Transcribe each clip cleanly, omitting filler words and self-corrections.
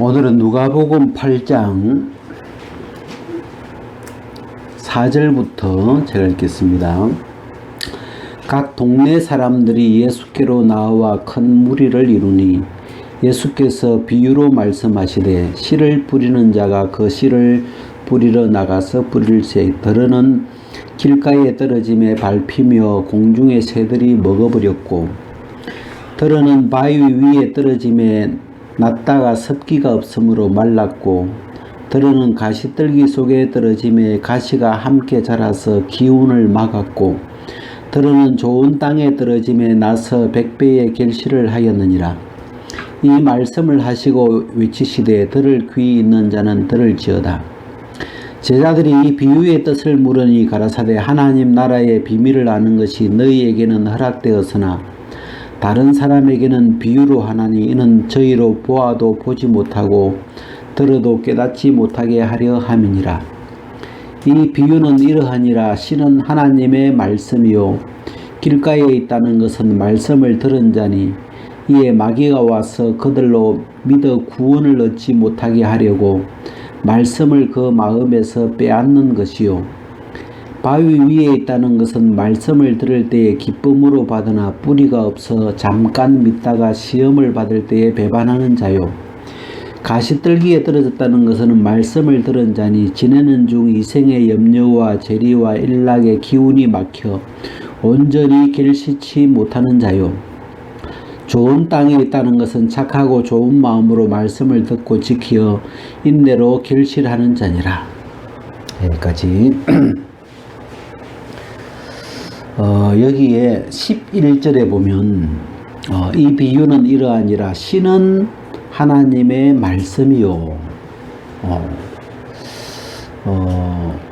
오늘은 누가복음 8장 4절부터 제가 읽겠습니다. 각 동네 사람들이 예수께로 나와 큰 무리를 이루니 예수께서 비유로 말씀하시되 씨를 뿌리는 자가 그 씨를 뿌리러 나가서 뿌릴새 더러는 길가에 떨어짐에 밟히며 공중의 새들이 먹어버렸고 더러는 바위 위에 떨어짐에 났다가 습기가 없으므로 말랐고 더러는 가시떨기 속에 떨어짐에 가시가 함께 자라서 기운을 막았고 더러는 좋은 땅에 떨어짐에 나서 100배의 결실을 하였느니라. 이 말씀을 하시고 외치시되 들을 귀 있는 자는 들을지어다. 제자들이 이 비유의 뜻을 물으니 가라사대 하나님 나라의 비밀을 아는 것이 너희에게는 허락되었으나 다른 사람에게는 비유로 하나니 이는 저희로 보아도 보지 못하고 들어도 깨닫지 못하게 하려 함이니라. 이 비유는 이러하니라. 씨는 하나님의 말씀이요 길가에 있다는 것은 말씀을 들은 자니 이에 마귀가 와서 그들로 믿어 구원을 얻지 못하게 하려고 말씀을 그 마음에서 빼앗는 것이요 바위 위에 있다는 것은 말씀을 들을 때에 기쁨으로 받으나 뿌리가 없어 잠깐 믿다가 시험을 받을 때에 배반하는 자요 가시떨기에 떨어졌다는 것은 말씀을 들은 자니 지내는 중 이생의 염려와 재리와 일락의 기운이 막혀 온전히 결실치 못하는 자요 좋은 땅에 있다는 것은 착하고 좋은 마음으로 말씀을 듣고 지키어 인내로 결실하는 자니라. 여기까지. 여기에 11절에 보면 이 비유는 이러하니라. 씨는 하나님의 말씀이요.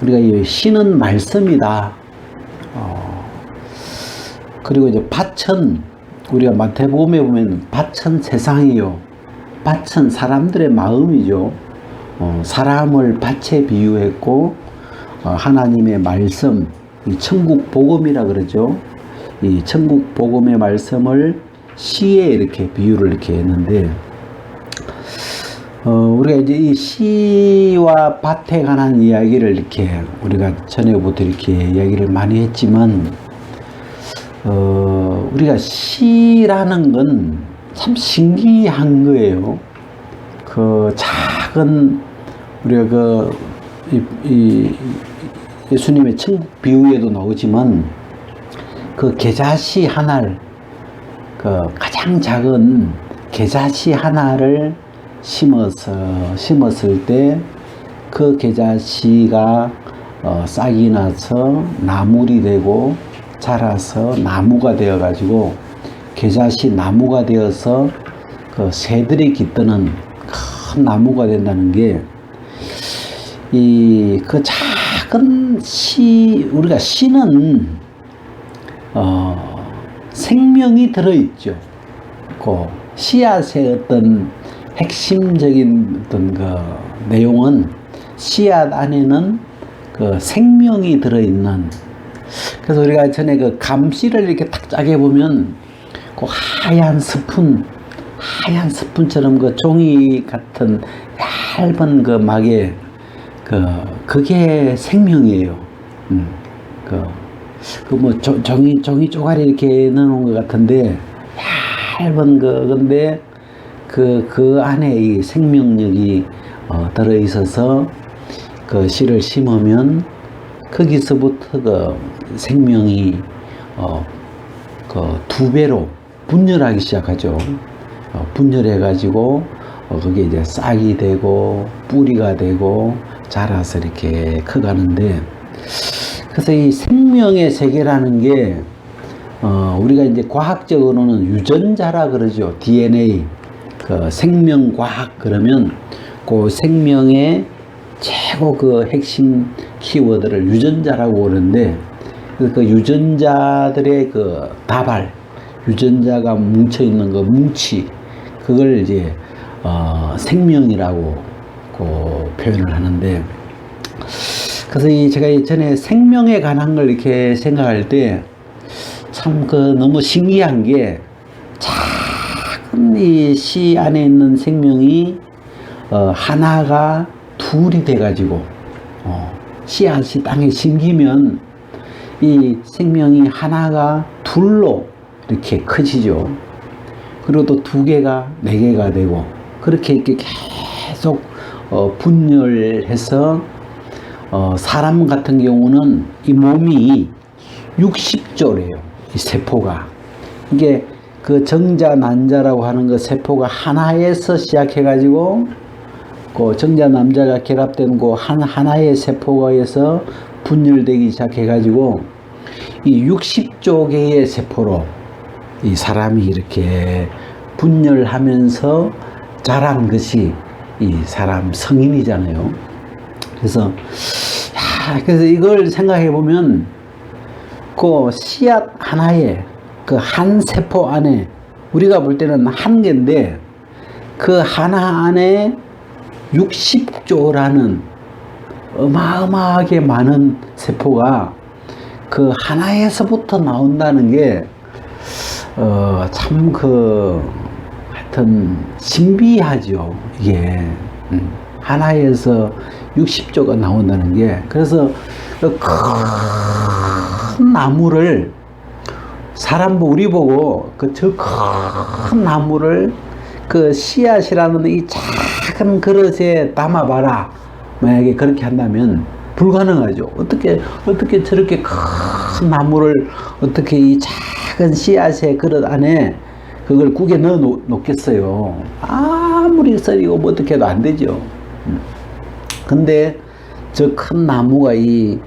우리가 이 씨는 말씀이다. 그리고 이제 밭은 우리가 마태복음에 보면 밭은 세상이요. 밭은 사람들의 마음이죠. 사람을 밭에 비유했고 하나님의 말씀, 이 천국 복음이라 그러죠. 이 천국 복음의 말씀을 씨에 이렇게 비유를 이렇게 했는데 우리가 이제 이 씨와 밭에 관한 이야기를 이렇게 우리가 전에부터 이렇게 이야기를 많이 했지만 우리가 씨라는 건 참 신기한 거예요. 그 작은 우리가 예수님의 천국 비유에도 나오지만 그 계자씨 하나를 그 가장 작은 계자씨 하나를 심었을 때 그 계자씨가 싹이 나서 나물이 되고 자라서 나무가 되어 가지고 계자씨 나무가 되어서 그 새들이 깃드는 큰 나무가 된다는 게 이 그 작은 씨 우리가 씨는 생명이 들어있죠. 그 씨앗의 어떤 핵심적인 어떤 그 내용은 씨앗 안에는 그 생명이 들어있는. 그래서 우리가 전에 그 감씨를 이렇게 딱 짜게 보면 그 하얀 스푼처럼 그 종이 같은 얇은 그 막에 그게 생명이에요. 종이 쪼가리 이렇게 넣어놓은 것 같은데 얇은 건데 그 안에 이 생명력이 들어있어서 그 씨를 심으면 거기서부터 그 생명이 그 2배로 분열하기 시작하죠. 분열해가지고 그게 이제 싹이 되고 뿌리가 되고 자라서 이렇게 커가는데 그래서 이 생명의 세계라는 게 우리가 이제 과학적으로는 유전자라 그러죠. DNA 그 생명과학 그러면 그 생명의 최고 그 핵심 키워드를 유전자라고 그러는데 그 유전자들의 그 다발 유전자가 뭉쳐있는 그 뭉치 그걸 이제 생명이라고 그 표현을 하는데 그래서 제가 전에 생명에 관한 걸 이렇게 생각할 때 참 그 너무 신기한 게 작은 이 씨 안에 있는 생명이 하나가 둘이 돼가지고 씨앗이 땅에 심기면 이 생명이 하나가 둘로 이렇게 커지죠. 그리고 또 두 개가 네 개가 되고 그렇게 계속 분열해서 사람 같은 경우는 이 몸이 60조래요. 이 세포가. 이게 그 정자 난자라고 하는 그 세포가 하나에서 시작해가지고 그 정자 남자가 결합된 그 하나의 세포가에서 분열되기 시작해가지고 이 60조 개의 세포로 이 사람이 이렇게 분열하면서 자란 것이 이 사람 성인이잖아요. 그래서 이걸 생각해 보면 그 씨앗 하나에 그 한 세포 안에 우리가 볼 때는 한 개인데 그 하나 안에 60조라는 어마어마하게 많은 세포가 그 하나에서부터 나온다는 게 참 하여튼 신비하죠. 이게 하나에서 60조가 나온다는 게. 그래서 큰 나무를 사람 우리 보고 저 큰 나무를 그 씨앗이라는 이 작은 그릇에 담아봐라. 만약에 그렇게 한다면 불가능하죠. 어떻게 저렇게 큰 나무를 어떻게 이 작은 씨앗의 그릇 안에 그걸 국에 넣어 놓겠어요. 아무리 썰이고 뭐 어떻게 해도 안 되죠. 근데 저 큰 나무가 이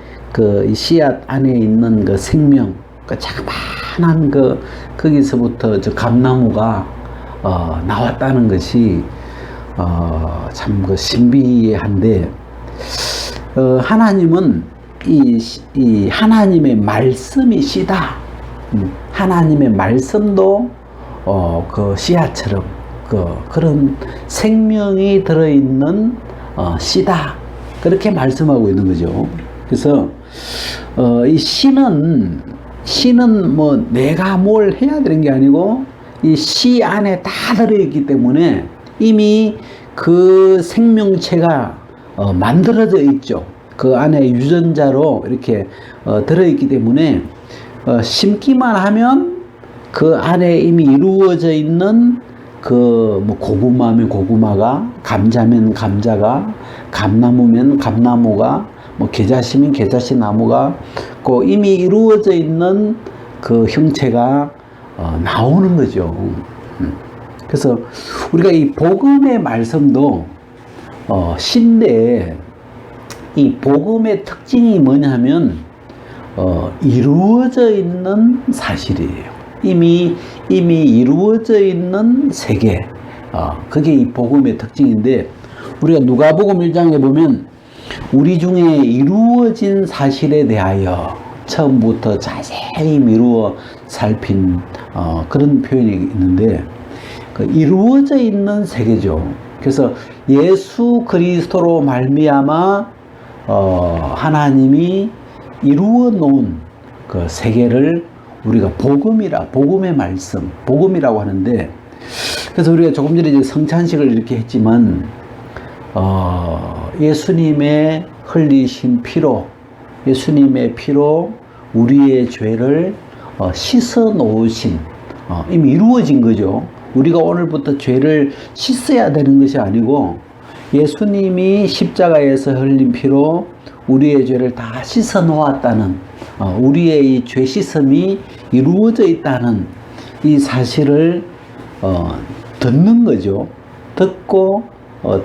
씨앗 안에 있는 그 생명, 그 자그마한 거기서부터 저 감나무가 나왔다는 것이 참 신비한데, 하나님은 이 하나님의 말씀이 씨다. 하나님의 말씀도 그 씨앗처럼 그런 생명이 들어있는 씨다. 그렇게 말씀하고 있는 거죠. 그래서 이 씨는 뭐 내가 뭘 해야 되는 게 아니고 이 씨 안에 다 들어있기 때문에 이미 그 생명체가 만들어져 있죠. 그 안에 유전자로 이렇게 들어있기 때문에 심기만 하면 그 안에 이미 이루어져 있는 뭐 고구마면 고구마가, 감자면 감자가, 감나무면 감나무가, 뭐 겨자씨면 겨자씨 나무가 그 이미 이루어져 있는 그 형체가 나오는 거죠. 그래서 우리가 이 복음의 말씀도 신데 이 복음의 특징이 뭐냐면 이루어져 있는 사실이에요. 이미 이루어져 있는 세계. 그게 이 복음의 특징인데, 우리가 누가복음 1장에 보면 우리 중에 이루어진 사실에 대하여 처음부터 자세히 미루어 살핀 그런 표현이 있는데, 그 이루어져 있는 세계죠. 그래서 예수 그리스도로 말미암아 하나님이 이루어 놓은 그 세계를 우리가 복음의 말씀, 복음이라고 하는데, 그래서 우리가 조금 전에 이제 성찬식을 이렇게 했지만, 예수님의 흘리신 피로, 예수님의 피로 우리의 죄를 씻어 놓으신, 이미 이루어진 거죠. 우리가 오늘부터 죄를 씻어야 되는 것이 아니고, 예수님이 십자가에서 흘린 피로 우리의 죄를 다 씻어 놓았다는, 우리의 이 죄 씻음이 이루어져 있다는 이 사실을 듣는 거죠. 듣고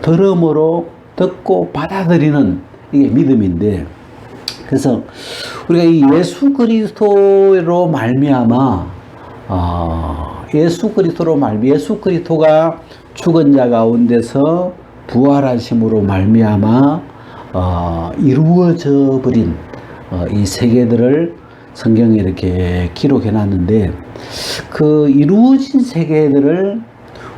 들음으로 듣고 받아들이는 이게 믿음인데, 그래서 우리가 이 예수 그리스도로 말미암아 예수 그리스도가 죽은 자 가운데서 부활하심으로 말미암아 이루어져 버린 이 세계들을 성경에 이렇게 기록해 놨는데, 그 이루어진 세계들을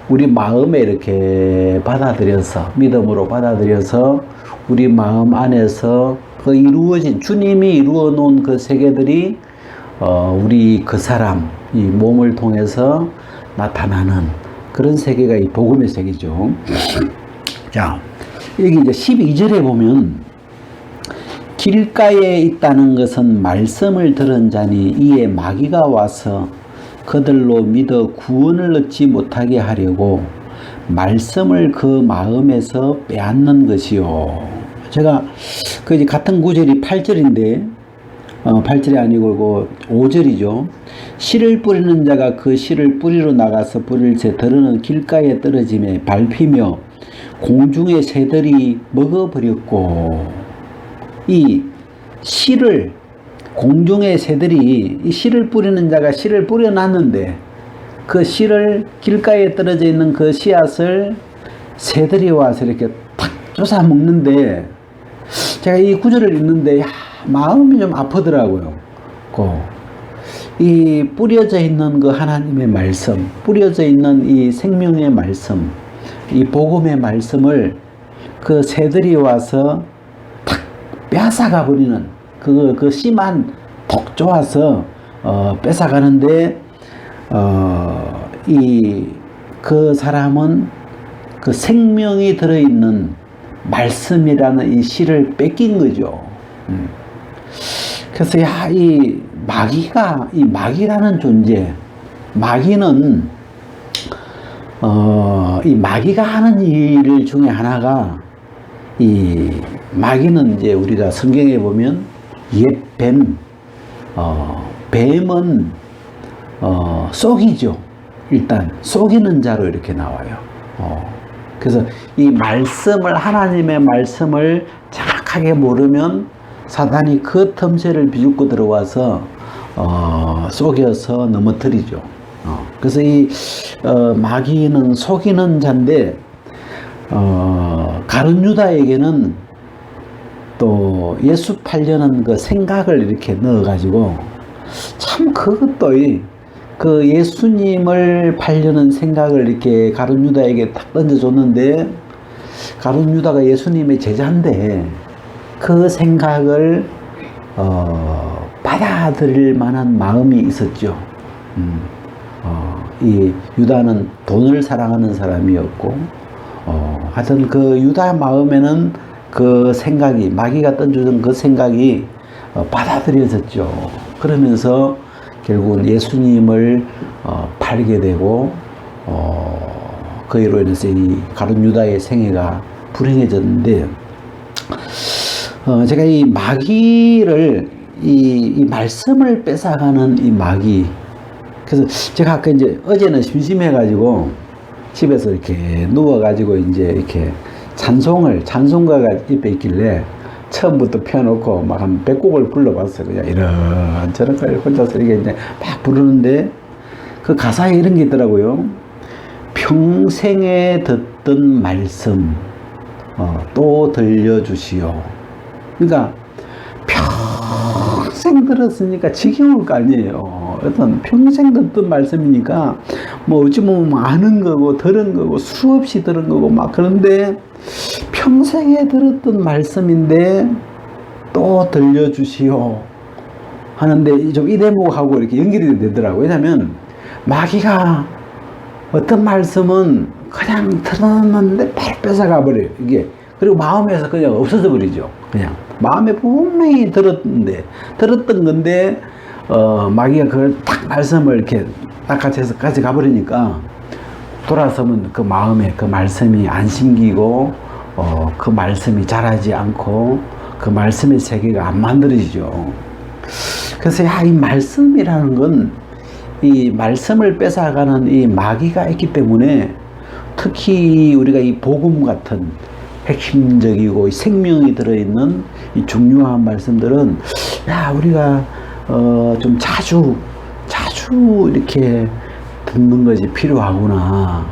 우리 마음에 이렇게 받아들여서, 믿음으로 받아들여서 우리 마음 안에서 그 이루어진, 주님이 이루어 놓은 그 세계들이 우리 그 사람, 이 몸을 통해서 나타나는 그런 세계가 이 복음의 세계죠. 자, 여기 이제 12절에 보면 길가에 있다는 것은 말씀을 들은 자니 이에 마귀가 와서 그들로 믿어 구원을 얻지 못하게 하려고 말씀을 그 마음에서 빼앗는 것이요. 제가 그 같은 구절이 8절인데 8절이 아니고 5절이죠. 씨를 뿌리는 자가 그 씨를 뿌리러 나가서 뿌릴새 들으는 길가에 떨어짐에 밟히며 공중의 새들이 먹어버렸고, 이 씨를 공중의 새들이 이 씨를 뿌리는 자가 씨를 뿌려놨는데 그 씨를 길가에 떨어져 있는 그 씨앗을 새들이 와서 이렇게 탁 쫓아 먹는데, 제가 이 구절을 읽는데 마음이 좀 아프더라고요. 이 뿌려져 있는 그 하나님의 말씀, 뿌려져 있는 이 생명의 말씀, 이 복음의 말씀을 그 새들이 와서 탁 뺏어가 버리는 그 씨만 톡 쪼아서 뺏어가는데, 그 사람은 그 생명이 들어있는 말씀이라는 이 씨를 뺏긴 거죠. 그래서 이 마귀라는 존재, 마귀는 이 마귀가 하는 일 중에 하나가, 이 마귀는 이제 우리가 성경에 보면 옛 뱀은 속이죠. 일단 속이는 자로 이렇게 나와요. 그래서 이 말씀을, 하나님의 말씀을 정확하게 모르면 사단이 그 틈새를 비웃고 들어와서 속여서 넘어뜨리죠. 그래서 이 마귀는 속이는 자인데, 가룟 유다에게는 또 예수 팔려는 그 생각을 이렇게 넣어가지고, 참 그것도 그 예수님을 팔려는 생각을 이렇게 가룟 유다에게 딱 던져줬는데, 가룟 유다가 예수님의 제자인데 그 생각을 받아들일 만한 마음이 있었죠. 이 유다는 돈을 사랑하는 사람이었고, 하여튼 그 유다 마음에는 그 생각이, 마귀가 던져준 그 생각이 받아들여졌죠. 그러면서 결국은 예수님을 팔게 되고, 그로 인해서 이 가룟 유다의 생애가 불행해졌는데, 제가 이 마귀를, 이 말씀을 뺏어가는 이 마귀, 그래서 제가 아까 이제 어제는 심심해가지고 집에서 이렇게 누워가지고 이제 이렇게 찬송가가 입에 있길래 처음부터 펴놓고 막 한 100곡을 불러봤어요. 그냥 이런저런 걸 혼자서 이게 이제 막 부르는데, 그 가사에 이런 게 있더라고요. 평생에 듣던 말씀 또 들려주시오. 그러니까 평생 들었으니까 지겨울 거 아니에요. 어떤 평생 듣던 말씀이니까 뭐 어찌 보면 아는 거고 들은 거고 수없이 들은 거고 막, 그런데 평생에 들었던 말씀인데 또 들려주시오 하는데, 좀 이 대목하고 이렇게 연결이 되더라고요. 왜냐면 마귀가 어떤 말씀은 그냥 들었는데 바로 뺏어가 버려요. 이게 그리고 마음에서 그냥 없어져 버리죠. 그냥 마음에 분명히 들었던 건데 마귀가 그걸 딱 말씀을 이렇게 낚아채서 가져가 버리니까 돌아서면 그 마음에 그 말씀이 안 심기고 그 말씀이 자라지 않고 그 말씀의 세계가 안 만들어지죠. 그래서 이 말씀이라는 건, 이 말씀을 뺏어가는 이 마귀가 있기 때문에, 특히 우리가 이 복음 같은 핵심적이고 생명이 들어있는 이 중요한 말씀들은 우리가 좀 자주 이렇게 듣는 것이 필요하구나.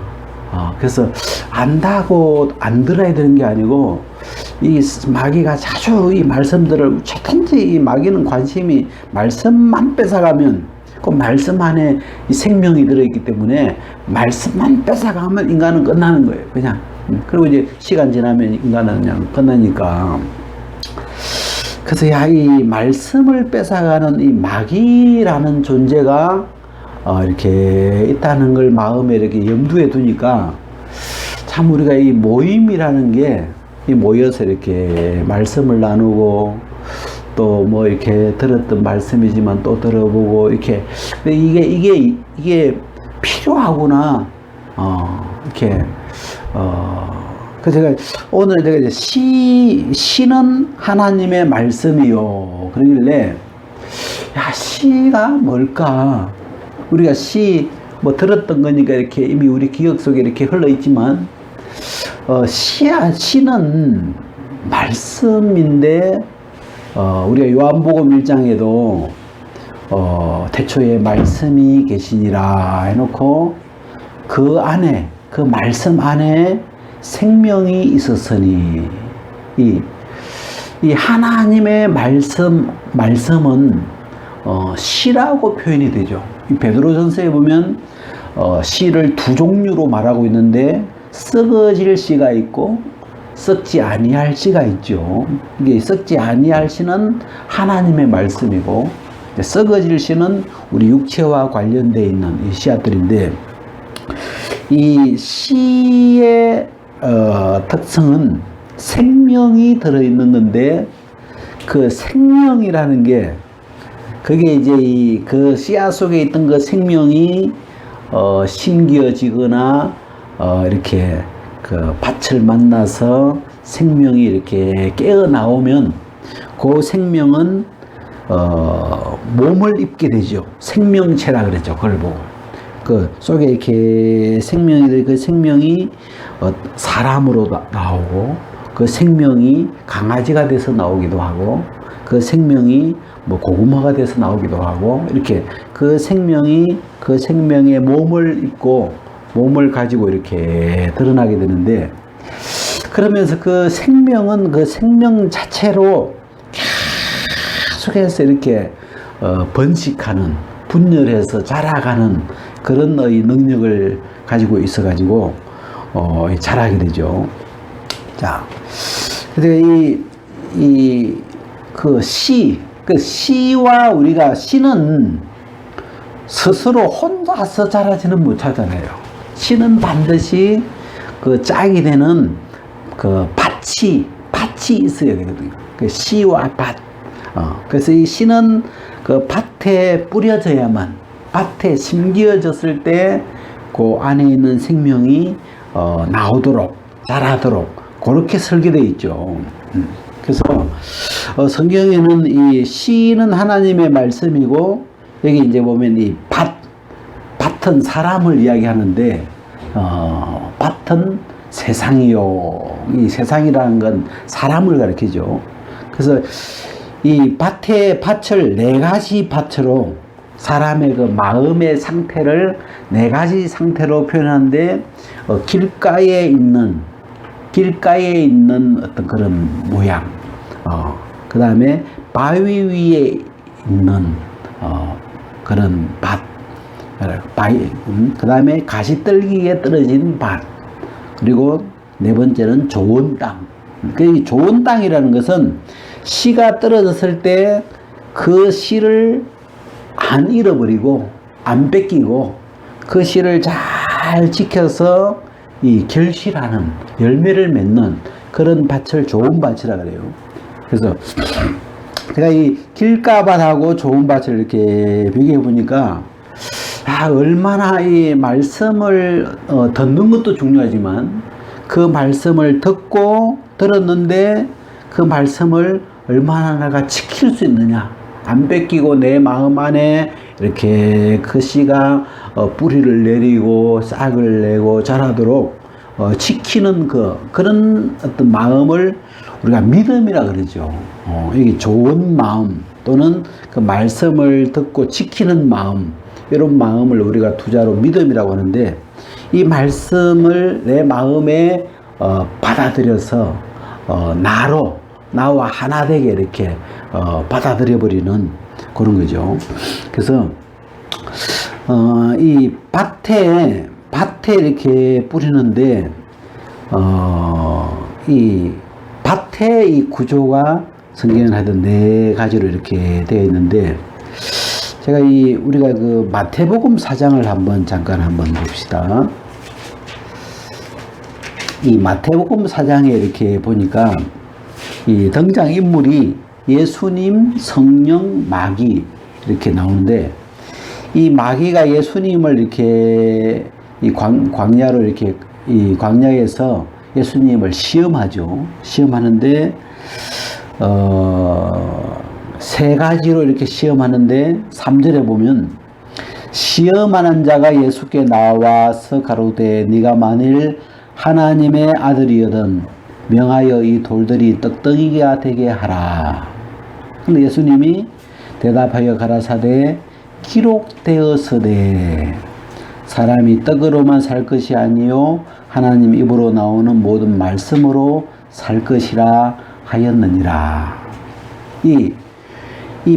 그래서 안다고 안 들어야 되는 게 아니고, 이 마귀가 자주 이 말씀들을, 최든지 이 마귀는 관심이 말씀만 뺏어가면, 그 말씀 안에 이 생명이 들어있기 때문에 말씀만 뺏어가면 인간은 끝나는 거예요. 그냥. 그리고 이제 시간 지나면 인간은 그냥 끝나니까. 그래서 이 말씀을 뺏어가는 이 마귀라는 존재가 이렇게 있다는 걸 마음에 이렇게 염두에 두니까 참 우리가 이 모임이라는 게 이 모여서 이렇게 말씀을 나누고 또 뭐 이렇게 들었던 말씀이지만 또 들어보고 이렇게 이게 필요하구나. 이렇게 그래서 제가 오늘 제가 이제 시는 하나님의 말씀이요. 그러길래 야, 시가 뭘까? 우리가 시 뭐 들었던 거니까 이렇게 이미 우리 기억 속에 이렇게 흘러 있지만 시는 말씀인데 우리가 요한복음 1장에도 태초에 말씀이 계시니라 해놓고 그 안에 그 말씀 안에 생명이 있었으니 이 하나님의 말씀은 시라고 표현이 되죠. 이 베드로전서에 보면 시를 두 종류로 말하고 있는데 썩어질 시가 있고 썩지 아니할 시가 있죠. 이게 썩지 아니할 시는 하나님의 말씀이고 썩어질 시는 우리 육체와 관련되어 있는 이 씨앗들인데 이 시의 특성은 생명이 들어있는 건데 그 생명이라는 게 그게 이제 그 씨앗 속에 있던 그 생명이 심겨지거나 이렇게 그 밭을 만나서 생명이 이렇게 깨어 나오면 그 생명은 몸을 입게 되죠. 생명체라 그랬죠. 그걸 보고 그 속에 이렇게 생명이 그 생명이 사람으로 나오고 그 생명이 강아지가 돼서 나오기도 하고 그 생명이 뭐 고구마가 돼서 나오기도 하고 이렇게 그 생명이 그 생명의 몸을 입고 몸을 가지고 이렇게 드러나게 되는데 그러면서 그 생명은 그 생명 자체로 계속해서 이렇게 번식하는 분열해서 자라가는 그런 능력을 가지고 있어 가지고 자라게 되죠. 자, 그래서 그 시와 우리가 시는 스스로 혼자서 자라지는 못하잖아요. 시는 반드시 그 짝이 되는 그 밭이 있어야 되거든요. 그 시와 밭. 그래서 이 시는 그 밭에 뿌려져야만, 밭에 심겨졌을 때 그 안에 있는 생명이 나오도록, 자라도록 그렇게 설계되어 있죠. 그래서 성경에는 이 시는 하나님의 말씀이고 여기 이제 보면 이 밭은 사람을 이야기하는데 밭은 세상이요. 이 세상이라는 건 사람을 가리키죠. 그래서 이 밭을 네 가지 밭으로 사람의 그 마음의 상태를 네 가지 상태로 표현하는데 길가에 있는 어떤 그런 모양, 그 다음에 바위 위에 있는 그런 밭, 그 다음에 가시떨기에 떨어진 밭, 그리고 네 번째는 좋은 땅. 그 좋은 땅이라는 것은 씨가 떨어졌을 때 그 씨를 안 잃어버리고 안 뺏기고 그 씨를 잘 지켜서 이 결실하는 열매를 맺는 그런 밭을 좋은 밭이라 그래요. 그래서 제가 이 길가밭하고 좋은 밭을 이렇게 비교해 보니까 얼마나 이 말씀을 듣는 것도 중요하지만 그 말씀을 들었는데 그 말씀을 얼마나 내가 지킬 수 있느냐, 안 뺏기고 내 마음 안에 이렇게 그 씨가 뿌리를 내리고 싹을 내고 자라도록 지키는 그런 어떤 마음을 우리가 믿음이라 그러죠. 이게 좋은 마음 또는 그 말씀을 듣고 지키는 마음, 이런 마음을 우리가 두자로 믿음이라고 하는데 이 말씀을 내 마음에 받아들여서 나와 하나 되게 이렇게 받아들여 버리는 그런 거죠. 그래서 이 밭에 이렇게 뿌리는데 이 밭의 이 구조가 성경에 하여튼 네 가지로 이렇게 되어 있는데 제가 우리가 그 마태복음 4장을 잠깐 한번 봅시다. 이 마태복음 4장에 이렇게 보니까 이 등장인물이 예수님, 성령, 마귀 이렇게 나오는데, 이 마귀가 예수님을 이렇게 이 광야로 이렇게 이 광야에서 예수님을 시험하죠. 시험하는데 세 가지로 이렇게 시험하는데 3절에 보면 시험하는 자가 예수께 나와서 가로되 네가 만일 하나님의 아들이거든 명하여 이 돌들이 떡덩이가 되게 하라. 근데 예수님이 대답하여 가라사대 기록되었으되 사람이 떡으로만 살 것이 아니요 하나님 입으로 나오는 모든 말씀으로 살 것이라 하였느니라. 이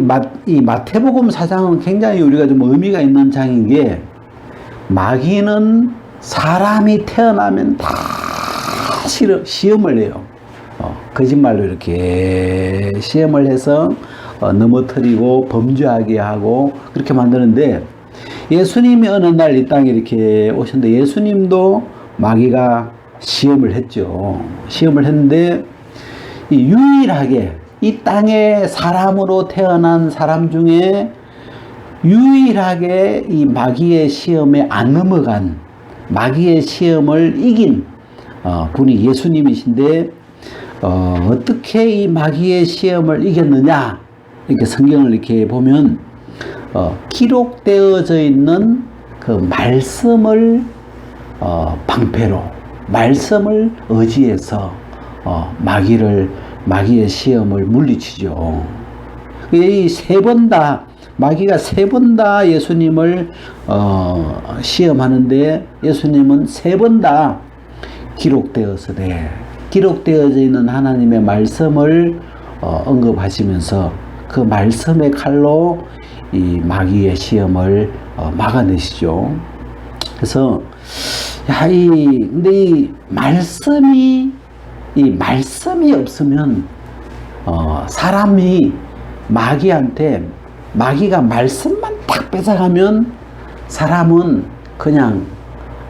마태복음 4장은 굉장히 우리가 좀 의미가 있는 장인 게, 마귀는 사람이 태어나면 다 시험을 해요. 거짓말로 이렇게 시험을 해서 넘어뜨리고 범죄하게 하고 그렇게 만드는데, 예수님이 어느 날 이 땅에 이렇게 오셨는데 예수님도 마귀가 시험을 했죠. 시험을 했는데 유일하게 이 땅에 사람으로 태어난 사람 중에 유일하게 이 마귀의 시험에 안 넘어간, 마귀의 시험을 이긴 분이 예수님이신데, 어떻게 이 마귀의 시험을 이겼느냐, 이렇게 성경을 이렇게 보면 기록되어져 있는 그 말씀을 방패로, 말씀을 의지해서 마귀의 시험을 물리치죠. 이 세 번 다, 마귀가 세 번 다 예수님을 시험하는데 예수님은 세 번 다 기록되어서되, 기록되어져 있는 하나님의 말씀을 언급하시면서 그 말씀의 칼로 이 마귀의 시험을 막아내시죠. 그래서 근데 이 말씀이 없으면 사람이 마귀가 말씀만 딱 뺏어가면 사람은 그냥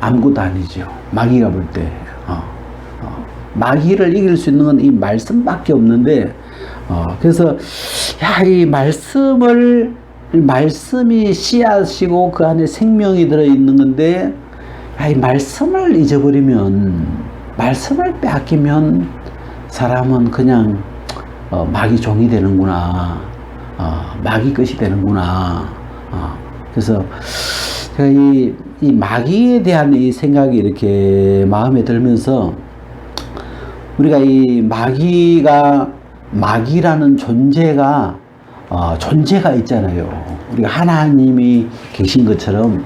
아무것도 아니죠. 마귀가 볼 때 마귀를 이길 수 있는 건 이 말씀밖에 없는데, 그래서 이 말씀이 씨앗이고 그 안에 생명이 들어있는 건데, 이 말씀을 잊어버리면, 말씀을 빼앗기면 사람은 그냥 마귀 종이 되는구나, 마귀 것이 되는구나. 그래서 제가 이 마귀에 대한 이 생각이 이렇게 마음에 들면서, 우리가 이 마귀라는 존재가 있잖아요. 우리가 하나님이 계신 것처럼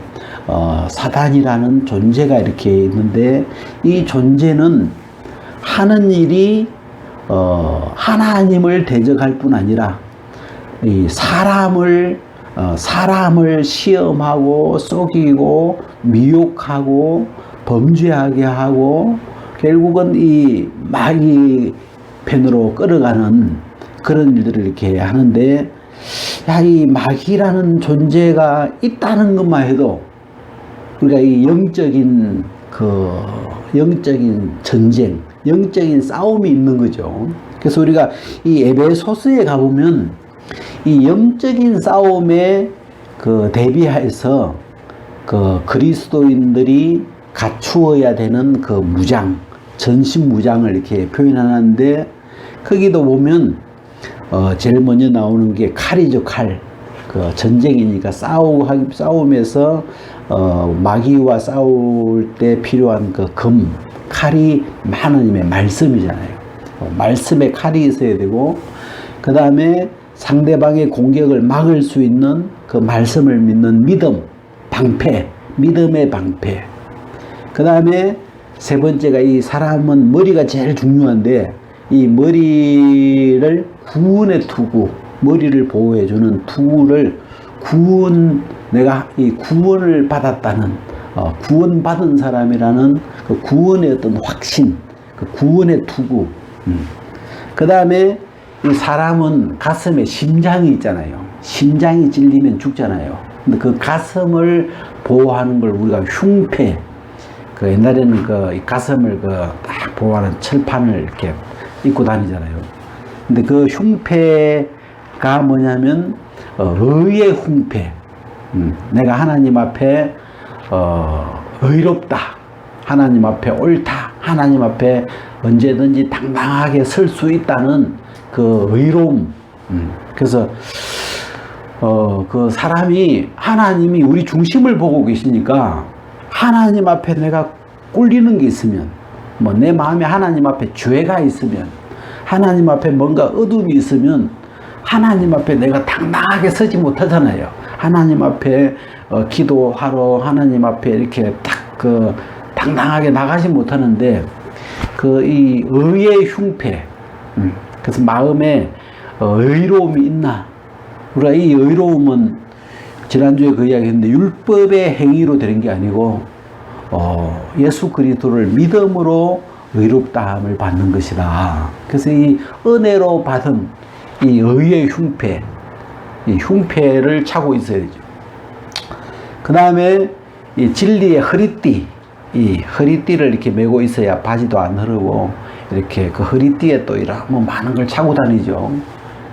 사단이라는 존재가 이렇게 있는데, 이 존재는 하는 일이 하나님을 대적할 뿐 아니라 이 사람을 시험하고 속이고 미혹하고 범죄하게 하고 결국은 이 마귀 편으로 끌어가는 그런 일들을 이렇게 하는데, 이 마귀라는 존재가 있다는 것만 해도 우리가 이 영적인 전쟁, 영적인 싸움이 있는 거죠. 그래서 우리가 이 에베소서에 가보면 이 영적인 싸움에 대비해서 그리스도인들이 갖추어야 되는 그 무장, 전신 무장을 이렇게 표현하는데, 거기도 보면 제일 먼저 나오는 게 칼이죠. 칼. 전쟁이니까 싸움에서 마귀와 싸울 때 필요한 칼이 하나님의 말씀이잖아요. 말씀의 칼이 있어야 되고, 그 다음에 상대방의 공격을 막을 수 있는 그 말씀을 믿는 믿음의 방패. 그 다음에 세 번째가, 이 사람은 머리가 제일 중요한데, 이 머리를 구원의 투구, 머리를 보호해주는 투구를 내가 이 구원을 받았다는, 구원받은 사람이라는 그 구원의 어떤 확신, 그 구원의 투구. 그 다음에 이 사람은 가슴에 심장이 있잖아요. 심장이 찔리면 죽잖아요. 근데 그 가슴을 보호하는 걸 우리가 흉패, 그 옛날에는 그 가슴을 그 딱 보호하는 철판을 이렇게 입고 다니잖아요. 근데 그 흉패가 뭐냐면 의의 흉패. 내가 하나님 앞에 의롭다, 하나님 앞에 옳다, 하나님 앞에 언제든지 당당하게 설 수 있다는 그 의로움. 그래서 그 사람이 하나님이 우리 중심을 보고 계시니까 하나님 앞에 내가 꿀리는 게 있으면, 뭐 내 마음에 하나님 앞에 죄가 있으면, 하나님 앞에 뭔가 어둠이 있으면 하나님 앞에 내가 당당하게 서지 못하잖아요. 하나님 앞에 기도하러 하나님 앞에 이렇게 딱 그 당당하게 나가지 못하는데, 그 이 의의 흉패, 그래서 마음에 의로움이 있나? 우리가 이 의로움은 지난주에 그 이야기 했는데 율법의 행위로 되는 게 아니고 예수 그리스도를 믿음으로 의롭다함을 받는 것이다. 그래서 이 은혜로 받은 이 의의 흉패, 이 흉패를 차고 있어야죠. 그 다음에 이 진리의 허리띠, 이 허리띠를 이렇게 메고 있어야 바지도 안 흐르고, 이렇게 그 허리띠에 또 이런 뭐 많은 걸 차고 다니죠.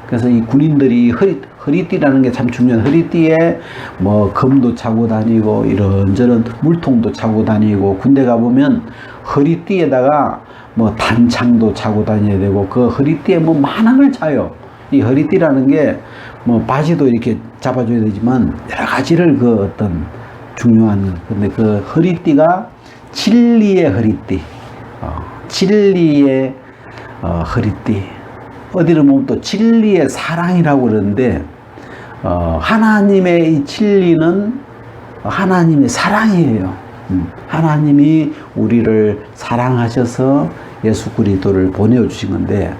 그래서 이 군인들이 허리띠라는 게 참 중요한, 허리띠에 뭐 검도 차고 다니고 이런저런 물통도 차고 다니고, 군대 가보면 허리띠에다가 뭐 단창도 차고 다녀야 되고, 그 허리띠에 뭐 많은 걸 차요. 이 허리띠라는 게 뭐 바지도 이렇게 잡아줘야 되지만 여러 가지를 그 어떤 중요한, 근데 그 허리띠가 진리의 허리띠, 진리의 허리띠. 어디를 보면 또 진리의 사랑이라고 그러는데, 하나님의 이 진리는 하나님의 사랑이에요. 하나님이 우리를 사랑하셔서 예수 그리스도를 보내주신 건데,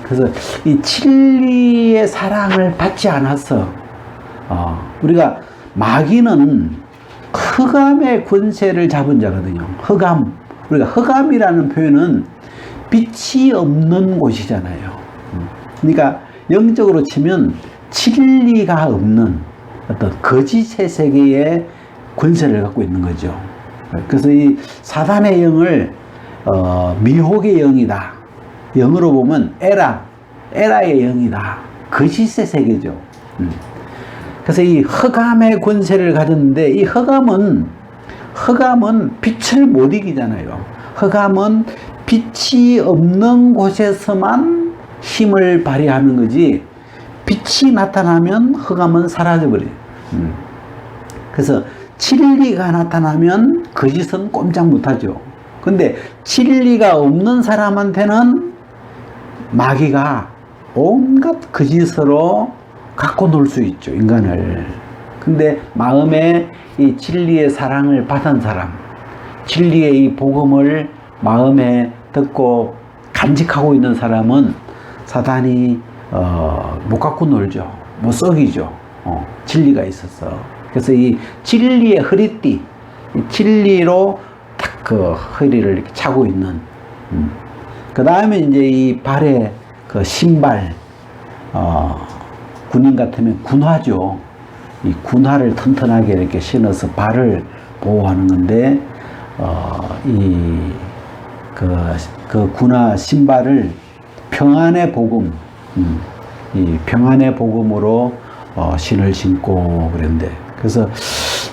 그래서 이 진리의 사랑을 받지 않아서 우리가, 마귀는 흑암의 권세를 잡은 자거든요. 흑암. 우리가 흑암이라는 표현은 빛이 없는 곳이잖아요. 그러니까 영적으로 치면 진리가 없는 어떤 거짓의 세계의 권세를 갖고 있는 거죠. 그래서 이 사단의 영을 미혹의 영이다. 영어로 보면 에라의 영이다. 거짓의 세계죠. 그래서 이 흑암의 권세를 가졌는데, 이 흑암은 빛을 못 이기잖아요. 흑암은 빛이 없는 곳에서만 힘을 발휘하는 거지, 빛이 나타나면 흑암은 사라져버려요. 그래서 진리가 나타나면 거짓은 꼼짝 못하죠. 근데 진리가 없는 사람한테는 마귀가 온갖 거짓으로 갖고 놀 수 있죠, 인간을. 근데 마음에 이 진리의 사랑을 받은 사람, 진리의 이 복음을 마음에 듣고 간직하고 있는 사람은 사단이 못 갖고 놀죠. 못 썩이죠. 진리가 있어서. 그래서 이 진리의 허리띠, 이 진리로 딱 그 허리를 이렇게 차고 있는. 그 다음에 이제 이 발에 그 신발, 군인 같으면 군화죠. 이 군화를 튼튼하게 이렇게 신어서 발을 보호하는 건데, 그 군화 신발을 평안의 복음, 이 평안의 복음으로 신을 신고 그랬는데, 그래서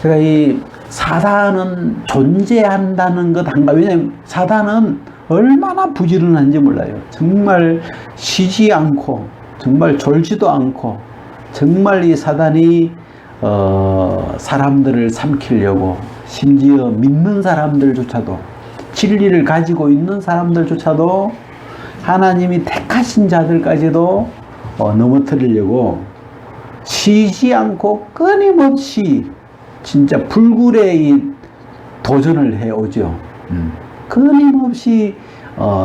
제가 이 사단은 존재한다는 것 한가, 왜냐면 사단은 얼마나 부지런한지 몰라요. 정말 쉬지 않고, 정말 졸지도 않고, 정말 이 사단이 사람들을 삼키려고, 심지어 믿는 사람들조차도, 진리를 가지고 있는 사람들조차도, 하나님이 택하신 자들까지도 넘어뜨리려고 쉬지 않고 끊임없이 진짜 불굴의 이 도전을 해오죠. 끊임없이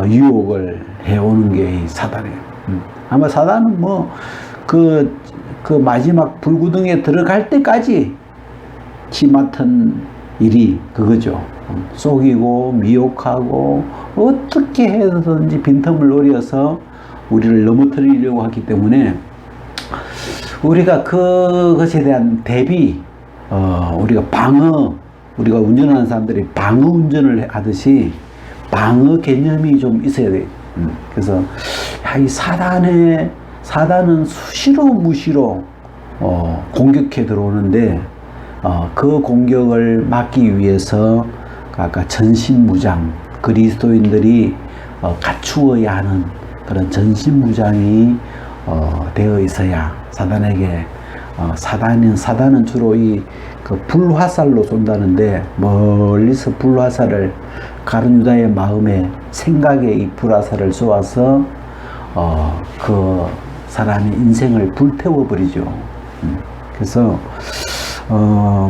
유혹을 해오는 게 이 사단이에요. 아마 사단은 뭐 그 마지막 불구덩이에 들어갈 때까지 지 맡은 일이 그거죠. 속이고 미혹하고 어떻게 해서든지 빈틈을 노려서 우리를 넘어뜨리려고 하기 때문에, 우리가 그것에 대한 대비, 우리가 방어, 우리가 운전하는 사람들이 방어 운전을 하듯이 방어 개념이 좀 있어야 돼. 그래서 이 사단은 수시로 무시로 공격해 들어오는데 그 공격을 막기 위해서 아까 전신무장, 그리스도인들이 갖추어야 하는 그런 전신무장이 되어 있어야 사단에게 사단은 주로 그 불화살로 쏜다는데 멀리서 불화살을 가룟 유다의 마음에 생각에 이 불화살을 쏘아서 그 사람의 인생을 불태워 버리죠. 그래서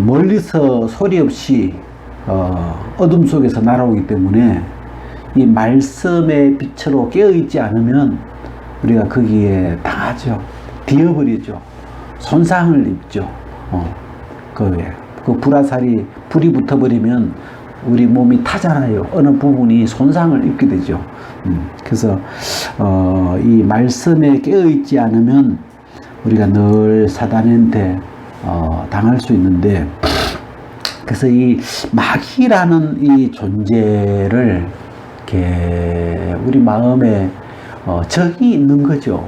멀리서 소리 없이 어둠 속에서 날아오기 때문에 이 말씀의 빛으로 깨어있지 않으면 우리가 거기에 당하죠. 뒤어버리죠. 손상을 입죠. 그 불화살이 불이 붙어버리면 우리 몸이 타잖아요. 어느 부분이 손상을 입게 되죠. 그래서 이 말씀에 깨어있지 않으면 우리가 늘 사단한테 당할 수 있는데, 그래서 이 마귀라는 이 존재를 이렇게 우리 마음에 적이 있는 거죠.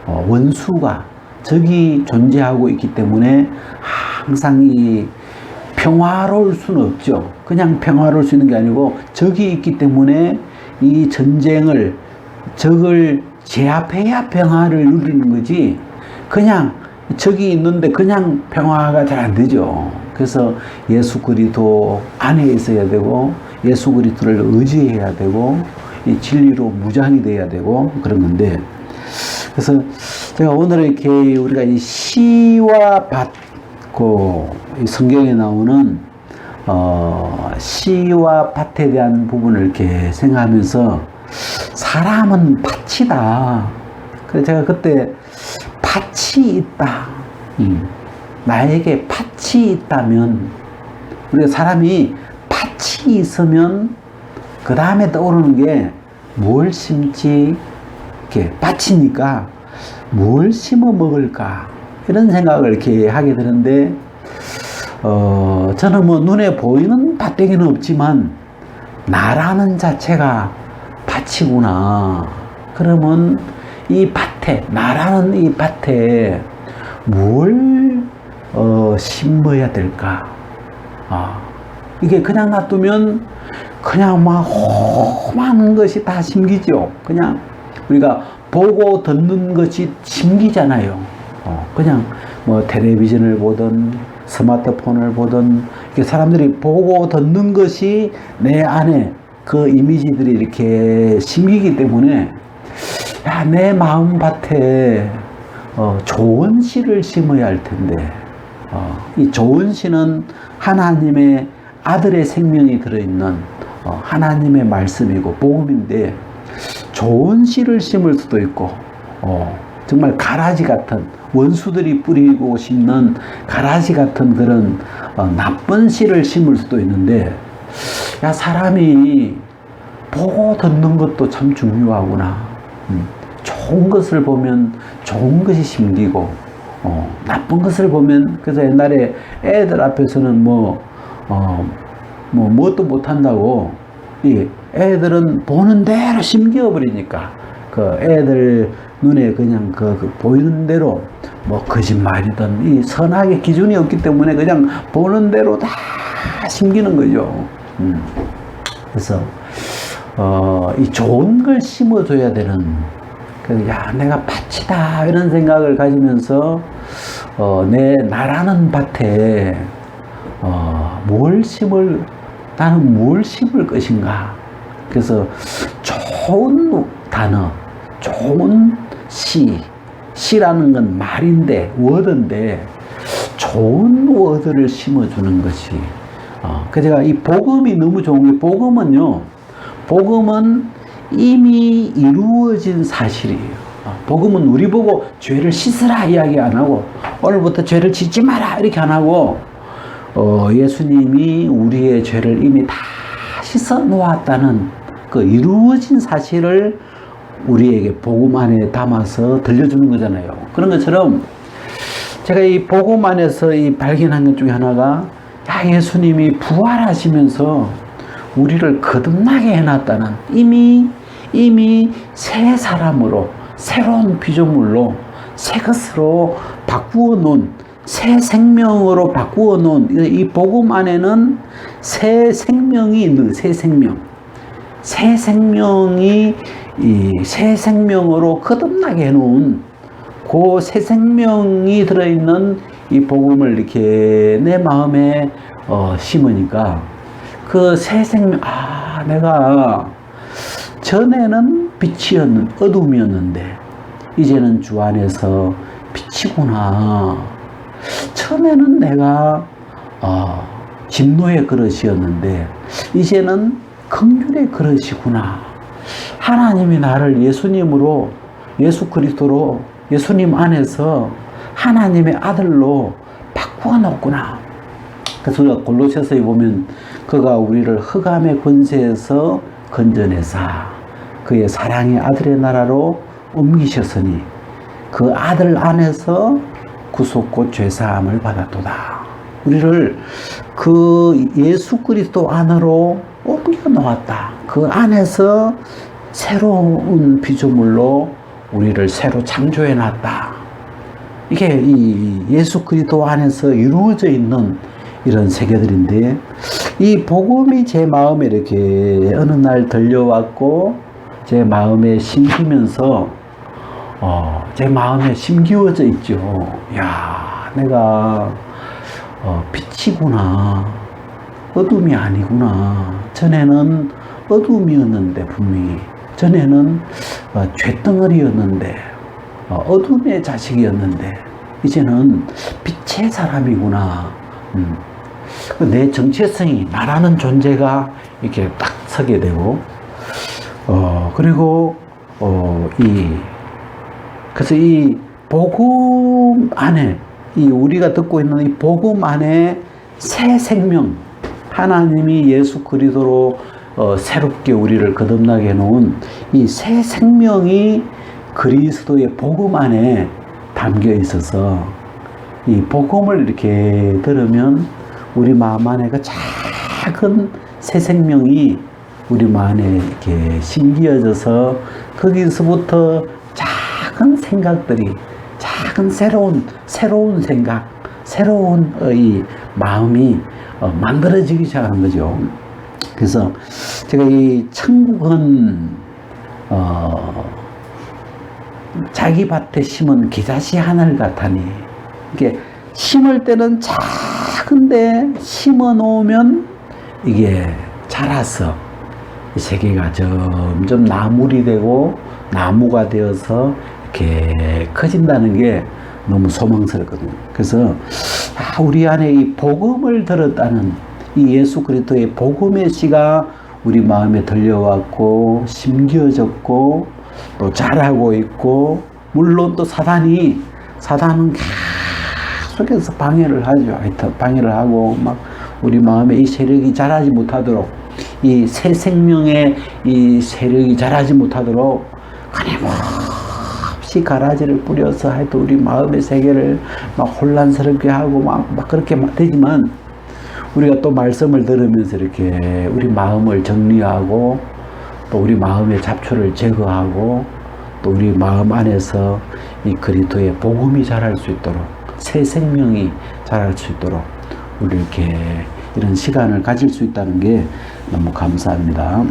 원수가 적이 존재하고 있기 때문에 항상 이 평화로울 수는 없죠. 그냥 평화로울 수 있는 게 아니고 적이 있기 때문에 이 전쟁을 적을 제압해야 평화를 누리는 거지, 그냥 적이 있는데 그냥 평화가 잘 안 되죠. 그래서 예수 그리스도 안에 있어야 되고 예수 그리스도를 의지해야 되고 이 진리로 무장이 돼야 되고 그런 건데, 그래서 제가 오늘 이렇게 우리가 이 씨와 밭, 이 성경에 나오는 씨와 밭에 대한 부분을 이렇게 생각하면서 사람은 밭이다. 그래서 제가 그때 밭이 있다. 나에게 밭이 있다면, 우리가 사람이 밭이 있으면 그 다음에 떠오르는 게 뭘 심지, 이렇게 밭이니까 뭘 심어 먹을까, 이런 생각을 이렇게 하게 되는데, 저는 뭐 눈에 보이는 밭대기는 없지만 나라는 자체가 밭이구나. 그러면 이 밭에, 나라는 이 밭에 뭘 심어야 될까? 이게 그냥 놔두면 그냥 막 험한 것이 다 심기죠. 그냥 우리가 보고 듣는 것이 심기잖아요. 그냥 뭐 텔레비전을 보든 스마트폰을 보든 이렇게 사람들이 보고 듣는 것이 내 안에 그 이미지들이 이렇게 심기기 때문에, 야, 내 마음밭에 좋은 씨를 심어야 할 텐데, 이 좋은 씨는 하나님의 아들의 생명이 들어있는 하나님의 말씀이고 복음인데, 좋은 씨를 심을 수도 있고 정말 가라지 같은, 원수들이 뿌리고 심는 가라지 같은 그런 나쁜 씨를 심을 수도 있는데, 야, 사람이 보고 듣는 것도 참 중요하구나. 좋은 것을 보면 좋은 것이 심기고, 나쁜 것을 보면, 그래서 옛날에 애들 앞에서는 뭣도 못한다고, 이 애들은 보는 대로 심겨버리니까, 그 애들 눈에 그냥 그 보이는 대로 뭐 거짓말이든 이 선악의 기준이 없기 때문에 그냥 보는 대로 다 심기는 거죠. 그래서 이 좋은 걸 심어줘야 되는, 야, 내가 밭이다, 이런 생각을 가지면서 나라는 밭에 나는 뭘 심을 것인가. 그래서 좋은 단어, 좋은 씨라는 건 말인데, 워드인데, 좋은 워드를 심어주는 것이. 그래서 제가 이 복음이 너무 좋은 게, 복음은 이미 이루어진 사실이에요. 복음은 우리 보고 죄를 씻으라 이야기 안 하고, 오늘부터 죄를 짓지 마라 이렇게 안 하고, 예수님이 우리의 죄를 이미 다 씻어 놓았다는 그 이루어진 사실을 우리에게 복음 안에 담아서 들려주는 거잖아요. 그런 것처럼 제가 이 복음 안에서 이 발견한 것 중에 하나가, 예수님이 부활하시면서 우리를 거듭나게 해놨다는 이미 새 사람으로 새로운 피조물로 새 것으로 바꾸어 놓은 새 생명으로 바꾸어 놓은 이 복음 안에는 새 생명이 있는 새 생명이 이 새 생명으로 거듭나게 해놓은 그 새 생명이 들어있는 이 복음을 이렇게 내 마음에 심으니까 그 새 생명 내가 전에는 어둠이었는데 이제는 주 안에서 빛이구나. 처음에는 내가 진노의 그릇이었는데 이제는 긍휼의 그릇이구나. 하나님이 나를 예수님으로, 예수 그리스도로, 예수님 안에서 하나님의 아들로 바꾸어 놓구나. 그래서 우리가 골로새서에 보면 그가 우리를 흑암의 권세에서 건져내사 그의 사랑의 아들의 나라로 옮기셨으니 그 아들 안에서 구속고 죄사함을 받았도다. 우리를 그 예수 그리스도 안으로 옮겨 놓았다. 그 안에서 새로운 피조물로 우리를 새로 창조해 놨다. 이게 이 예수 그리스도 안에서 이루어져 있는 이런 세계들인데, 이 복음이 제 마음에 이렇게 어느 날 들려왔고 제 마음에 심기면서 제 마음에 심기워져 있죠. 야, 내가 빛이구나, 어둠이 아니구나. 전에는 어둠이었는데, 분명히 전에는 죄덩어리였는데, 어둠의 자식이었는데 이제는 빛의 사람이구나. 내 정체성이, 나라는 존재가 이렇게 딱 서게 되고, 그리고 그래서 이 복음 안에, 이 우리가 듣고 있는 이 복음 안에 새 생명, 하나님이 예수 그리스도로 새롭게 우리를 거듭나게 해놓은 이 새 생명이 그리스도의 복음 안에 담겨 있어서, 이 복음을 이렇게 들으면 우리 마음 안에 그 작은 새 생명이 우리 마음에 이렇게 심기어져서 거기서부터 작은 생각들이, 작은 새로운 생각, 새로운 이 마음이 만들어지기 시작하는 거죠. 그래서 제가 이 천국은 자기 밭에 심은 겨자씨 하늘 같으니, 이게 심을 때는 작은데 심어 놓으면 이게 자라서 이 세계가 점점 나물이 되고 나무가 되어서 이렇게 커진다는 게 너무 소망스럽거든요. 그래서 우리 안에 이 복음을 들었다는 이 예수 그리스도의 복음의 씨가 우리 마음에 들려왔고 심겨졌고 또 자라고 있고, 물론 또 사단은 계속해서 방해를 하죠. 하여튼 방해를 하고 막 우리 마음에 이 세력이 자라지 못하도록, 이 새 생명의 이 세력이 자라지 못하도록 끊임없이 가라지를 뿌려서 하여튼 우리 마음의 세계를 막 혼란스럽게 하고 막 그렇게 되지만, 우리가 또 말씀을 들으면서 이렇게 우리 마음을 정리하고 또 우리 마음의 잡초를 제거하고 또 우리 마음 안에서 이 그리스도의 복음이 자랄 수 있도록, 새 생명이 자랄 수 있도록 우리 이렇게 이런 시간을 가질 수 있다는 게 너무 감사합니다.